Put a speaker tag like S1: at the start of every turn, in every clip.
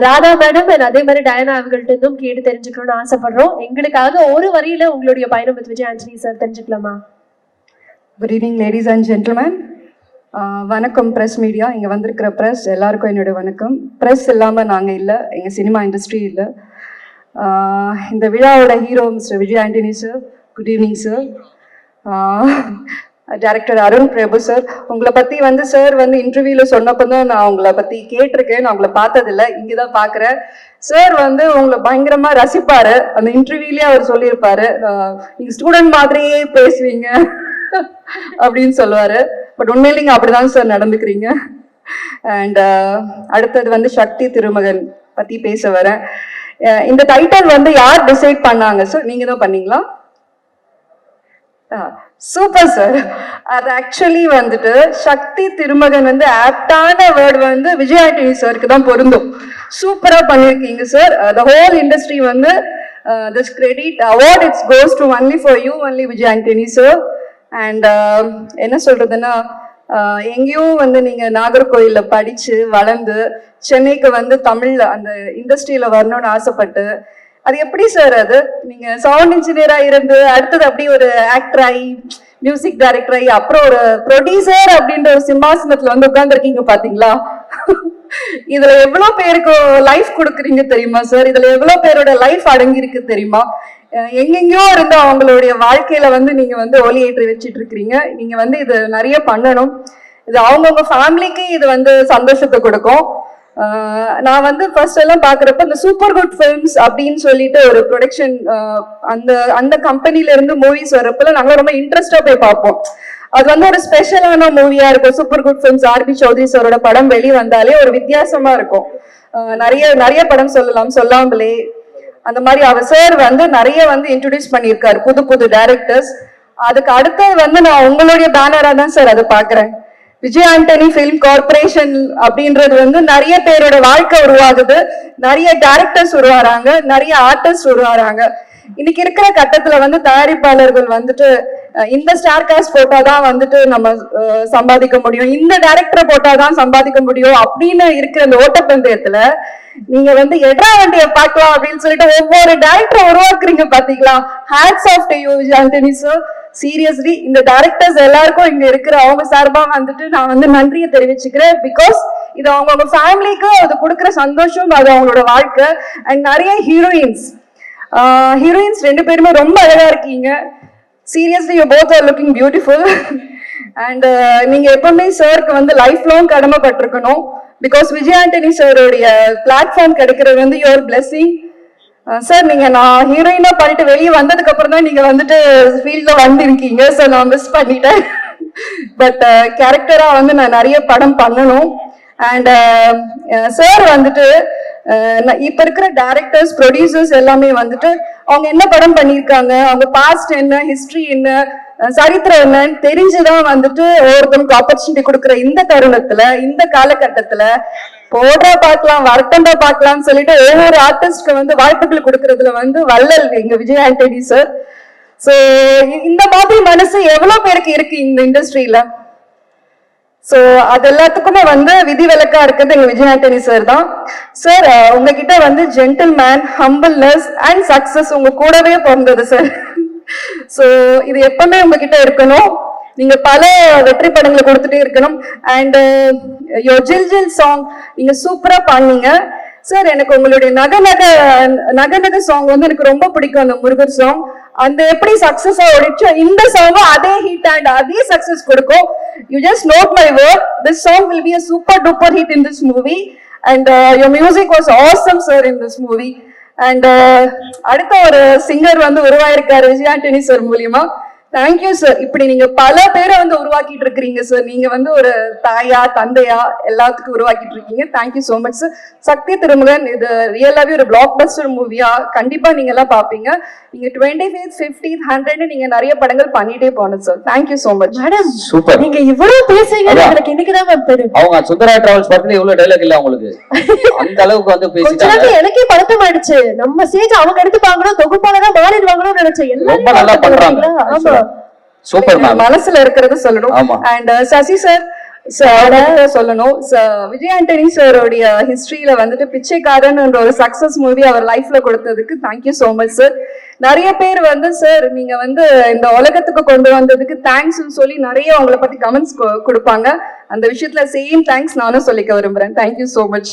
S1: Radha madam அதே மாதிரி Diana அவங்கள்ட்ட இருந்தும் கேட்டு தெரிஞ்சுக்கணும்னு ஆசைப்படுறோம். எங்களுக்காக ஒரு வரியில உங்களுடைய பயணம் வித் விஜய் ஆண்டனி சார் தெரிஞ்சுக்கலாமா?
S2: Good evening ladies and gentleman. வணக்கம் ப்ரெஸ் மீடியா. இங்கே வந்திருக்கிற ப்ரெஸ் எல்லாருக்கும் என்னுடைய வணக்கம். ப்ரெஸ் இல்லாமல் நாங்கள் இல்லை, எங்கள் சினிமா இண்டஸ்ட்ரி இல்லை. இந்த விழாவோட hero mister Vijay Antony sir, good evening sir. Director Arun Prabhu sir, உங்களை பற்றி வந்து சார் வந்து இன்டர்வியூவில் சொன்னப்போ தான் நான் உங்களை பற்றி கேட்டிருக்கேன். நான் உங்களை பார்த்ததில்லை, இங்கே தான் பார்க்குறேன். சார் வந்து உங்களை பயங்கரமாக ரசிப்பார். அந்த இன்டர்வியூலேயே அவர் சொல்லியிருப்பாரு, நீங்கள் ஸ்டூடெண்ட் மாதிரியே பேசுவீங்க அப்படின்னு சொல்லுவார். பட் உண்மையில நீங்கள் அப்படிதான் சார் நடந்துக்கிறீங்க. அண்ட் அடுத்தது வந்து சக்தி திருமகன் பற்றி பேச வரேன். இந்த டைட்டில் வந்து யார் டிசைட் பண்ணாங்க சார்? நீங்கள் தான் பண்ணீங்களா? Super sir. அது ஆக்சுவலி வந்துட்டு சக்தி திருமகன் வந்து ஆப்டான வேர்டு வந்து விஜய் ஆண்டனி சாருக்கு தான் பொருந்தும். சூப்பரா பண்ணிருக்கீங்க சார். த ஹோல் இண்டஸ்ட்ரி வந்து this credit award it's goes to only for you, only Vijay Antony sir. And என்ன சொல்றதுன்னா, எங்கேயும் வந்து நீங்க நாகர்கோயில்ல படிச்சு வளர்ந்து சென்னைக்கு வந்து தமிழ்ல அந்த இண்டஸ்ட்ரியில வரணும்னு ஆசைப்பட்டு, அது எப்படி சார்? அது நீங்க சவுண்ட் இன்ஜினியரா இருந்து அடுத்தது அப்படி ஒரு ஆக்டர் ஆகி மியூசிக் டைரக்டர் ஆகி அப்புறம் ஒரு ப்ரொடியூசர் அப்படின்ற ஒரு சிம்மாசனத்துல வந்து உட்கார்ந்துருக்கீங்க பாத்தீங்களா? இதுல எவ்வளவு பேருக்கு லைஃப் கொடுக்குறீங்க தெரியுமா சார்? இதுல எவ்வளவு பேரோட லைஃப் அடங்கி இருக்கு தெரியுமா? எங்கெங்கயோ இருந்து அவங்களுடைய வாழ்க்கையில வந்து நீங்க வந்து ஒலி ஏற்றி வச்சிட்டு இருக்கிறீங்க. நீங்க வந்து இது நிறைய பண்ணணும். இது அவங்கவுங்க ஃபேமிலிக்கு இது வந்து சந்தோஷத்தை கொடுக்கும். நான் வந்து ஃபர்ஸ்ட் எல்லாம் பாக்குறப்ப இந்த சூப்பர் குட் ஃபிலிம்ஸ் அப்படின்னு சொல்லிட்டு ஒரு ப்ரொடக்ஷன் அந்த கம்பெனில இருந்து மூவிஸ் வரப்பல நாங்க ரொம்ப இன்ட்ரெஸ்டா போய் பார்ப்போம். அது வந்து ஒரு ஸ்பெஷலான மூவியா இருக்கும். Super good films RB Choudhary சாரோட படம் வெளி வந்தாலே ஒரு வித்தியாசமா இருக்கும். நிறைய படம் சொல்லலாம், சொல்லாமலே அந்த மாதிரி அவர் சார் வந்து நிறைய வந்து இன்ட்ரோடியூஸ் பண்ணியிருக்காரு புது புது டைரக்டர்ஸ். அதுக்கு அடுத்தது வந்து நான் உங்களுடைய பேனரா தான் சார் அதை பாக்குறேன். விஜய் ஆண்டனி பிலிம் கார்பரேஷன் அப்படின்றது வந்து நிறைய பேரோட வாழ்க்கை உருவாகுது, நிறைய டைரக்டர்ஸ் உருவாறாங்க, நிறைய ஆர்டிஸ்ட் உருவாறாங்க. இன்னைக்கு இருக்கிற கட்டத்துல வந்து தயாரிப்பாளர்கள் வந்துட்டு இந்த ஸ்டார் காஸ்ட் போட்டாதான் வந்துட்டு நம்ம சம்பாதிக்க முடியும், இந்த டைரக்டரை போட்டாதான் சம்பாதிக்க முடியும் அப்படின்னு இருக்கிற இந்த ஓட்டப்பந்தயத்துல நீங்க வந்து எட்ரா வண்டியை பார்க்கலாம் அப்படின்னு சொல்லிட்டு ஒவ்வொரு டைரக்டரை உருவாக்குறீங்க பாத்தீங்களா? Hats off to you Vijay Antony sir. Seriously இந்த டைரக்டர்ஸ் எல்லாருக்கும் இங்க இருக்கிற அவங்க சார்பா வந்துட்டு நான் வந்து நன்றியை தெரிவிச்சுக்கிறேன். பிகாஸ் இது அவங்கவுங்க ஃபேமிலிக்கு அது கொடுக்குற சந்தோஷம், அது அவங்களோட வாழ்க்கை. அண்ட் நிறைய ஹீரோயின்ஸ் ரெண்டு பேருமே ரொம்ப அழகா இருக்கீங்க. Seriously you both are looking beautiful. And நீங்க எப்பவுமே சாருக்கு வந்து லைஃப் லாங் கடமைப்பட்டிருக்கணும். பிகாஸ் விஜய் ஆண்டனி சாரோடைய பிளாட்ஃபார்ம் கிடைக்கிறது வந்து யுவர் பிளெஸிங் சார். நீங்க நான் ஹீரோயினா பண்ணிட்டு வெளியே வந்ததுக்கு அப்புறம் தான் நீங்க வந்துட்டு ஃபீல்ட்ல வந்திருக்கீங்க சார். நான் மிஸ் பண்ணிட்டேன். பட் கேரக்டரா வந்து நான் நிறைய படம் பண்ணணும். அண்ட் சார் வந்துட்டு இப்ப இருக்கிற டைரக்டர்ஸ் ப்ரொடியூசர்ஸ் எல்லாமே வந்துட்டு அவங்க என்ன படம் பண்ணியிருக்காங்க, அவங்க பாஸ்ட் என்ன, ஹிஸ்டரி என்ன, சரித்திரம் என்னன்னு தெரிஞ்சுதான் வந்துட்டு ஒவ்வொருத்தருக்கு ஆப்பர்ச்சுனிட்டி கொடுக்குற இந்த தருணத்துல, இந்த காலகட்டத்துல போடுறா பார்க்கலாம் வரட்டண்டா பார்க்கலாம்னு சொல்லிட்டு ஒவ்வொரு ஆர்டிஸ்ட்க்கு வந்து வாய்ப்புகள் கொடுக்கறதுல வந்து வள்ளல் எங்க விஜய் ஆண்டனி சார். சோ இந்த மாதிரி மனசு எவ்வளவு பேருக்கு இருக்கு இந்த இண்டஸ்ட்ரியில? சோ அது எல்லாத்துக்குமே வந்து விதிவிலக்கா இருக்கிறது எங்க விஜய் ஆண்டனி சார் தான். சார் உங்ககிட்ட வந்து ஜென்டில்மேன், ஹம்பிள்னஸ் அண்ட் சக்சஸ் உங்க கூடவே பிறந்தது சார். சோ இது எப்பவுமே உங்ககிட்ட இருக்கணும். நீங்க பல வெற்றி படங்களை கொடுத்துட்டே இருக்கணும். அண்ட் யோர் ஜில் ஜில் சாங் நீங்க சூப்பரா பண்ணீங்க சார். எனக்கு உங்களுடைய நக சாங் வந்து எனக்கு ரொம்ப பிடிக்கும். அந்த முருகர் சாங் அந்த எப்படி சக்சஸா ஓடிச்சோ இந்த சாங்கும் அதே ஹிட் அண்ட் அதே சக்சஸ் கொடுக்கும். You just note my word, this song will be a super duper hit in this movie and your music was awesome sir in this movie. And அடுத்த ஒரு சிங்கர் வந்து உருவாயிருக்காரு விஜய் ஆண்டனி சார் மூலியமா. Thank you sir. இப்படி நீங்க பல பேரை வந்து உருவாக்கிட்டு இருக்கிறீங்க சார். நீங்க வந்து ஒரு தாயா தந்தையா எல்லாத்துக்கும் உருவாக்கிட்டு இருக்கீங்க. Thank you so much sir. Sakthi Thirumagan இது ரியலாவே ஒரு பிளாக் பஸ்டர் மூவியா கண்டிப்பா நீங்க எல்லாம் பாப்பீங்க. நீங்க 25th 50th 100 நீங்க நிறைய படங்கள் பண்ணிட்டே போனோம் sir. Thank you so much
S1: madam.
S3: Super.
S1: நீங்க இவ்வளவு பேசுறீங்க எனக்கு இன்னைக்குதான் மேம் தெரியும்.
S3: அவங்க சுந்தரா டிராவல்ஸ் படத்துல இவ்வளவு டைலாக் இல்ல உங்களுக்கு, அந்த அளவுக்கு வந்து பேசிட்டாங்க.
S1: எனக்கே பதட்டம் ஆயிடுச்சு. நம்ம ஸ்டேஜ் அவங்க எடுத்துப்பாங்களோ தொகுப்பாளரா மாறிடுவாங்களோன்னு நினைச்சேன்.
S3: ரொம்ப நல்லா பண்றாங்க.
S1: ஆமா
S3: சூப்பர் மேம்.
S2: மனசுல இருக்கிறது சொல்லணும். அண்ட் சசி சார் சொல்லணும். விஜய் ஆண்டனி சாரோடைய ஹிஸ்டரியில வந்துட்டு பிச்சைக்காரன் ஒரு சக்சஸ் மூவி அவர் லைஃப்ல கொடுத்ததுக்கு தேங்க்யூ சோ மச் சார். நிறைய பேர் வந்து சார் நீங்க வந்து இந்த உலகத்துக்கு கொண்டு வந்ததுக்கு தேங்க்ஸ்னு சொல்லி நிறைய உங்களை பத்தி கமெண்ட்ஸ் கொடுப்பாங்க. அந்த விஷயத்துல சேம் தேங்க்ஸ் நானும் சொல்லிக்க விரும்புறேன். Thank you so much.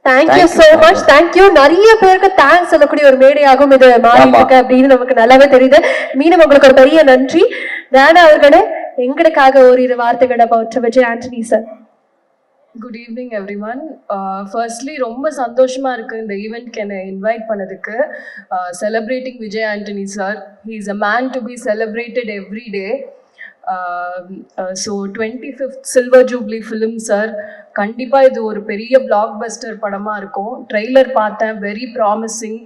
S1: Thank you so much. Thank you. நிறைய பேருக்கு தேங்க்ஸ் சொல்லக்கூடிய ஒரு மேடையாகும் இது மாறி இருக்கு அப்படின்னு நமக்கு நல்லாவே தெரியுது. மீண்டும் உங்களுக்கு ஒரு பெரிய நன்றி. டயானா அவர்களே, எங்களுக்காக ஓரிரு வார்த்தைகள் about Vijay Antony sir.
S4: Good evening every one. Firstly ரொம்ப சந்தோஷமா இருக்கு இந்த ஈவெண்ட்க்கு என்னை இன்வைட் பண்ணதுக்கு. Celebrating Vijay Antony sir, he is a man to be celebrated every day. So 25th silver jubilee film sir, கண்டிப்பாக இது ஒரு பெரிய பிளாக் பஸ்டர் படமாக இருக்கும். ட்ரெய்லர் பார்த்தேன், very promising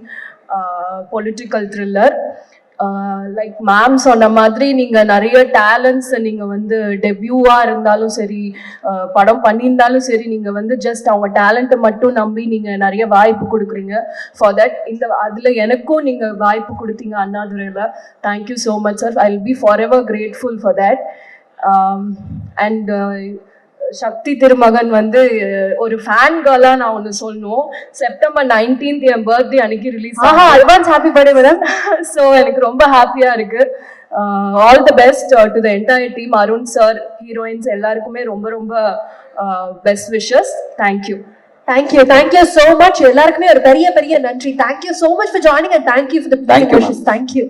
S4: political thriller. Like ma'am சொன்ன மாதிரி நீங்கள் நிறைய டேலண்ட்ஸ் நீங்கள் வந்து டெபியூவாக இருந்தாலும் சரி, படம் பண்ணியிருந்தாலும் சரி, நீங்கள் வந்து ஜஸ்ட் அவங்க டேலண்ட்டை மட்டும் நம்பி நீங்கள் நிறைய வாய்ப்பு கொடுக்குறீங்க. ஃபார் தட் அதில் எனக்கும் நீங்கள் வாய்ப்பு கொடுத்தீங்க அண்ணாதுரையில். Thank you so much sir. I will be forever grateful for that. And Shakti Thirumagan வந்து ஒரு ஃபேன் கேர்லா நான் ஒன்று சொல்லணும். September 19th என் பர்த்டே அன்னைக்கு release.
S1: Advance happy birthday madam.
S4: So எனக்கு ரொம்ப ஹாப்பியா இருக்கு. All the best to the entire team. Arun sir, heroines எல்லாருக்குமே ரொம்ப ரொம்ப best wishes. Thank you.
S1: Thank you so much. எல்லாருக்குமே ஒரு பெரிய பெரிய நன்றி. Thank you so much for joining and thank you for the best wishes. Thank you.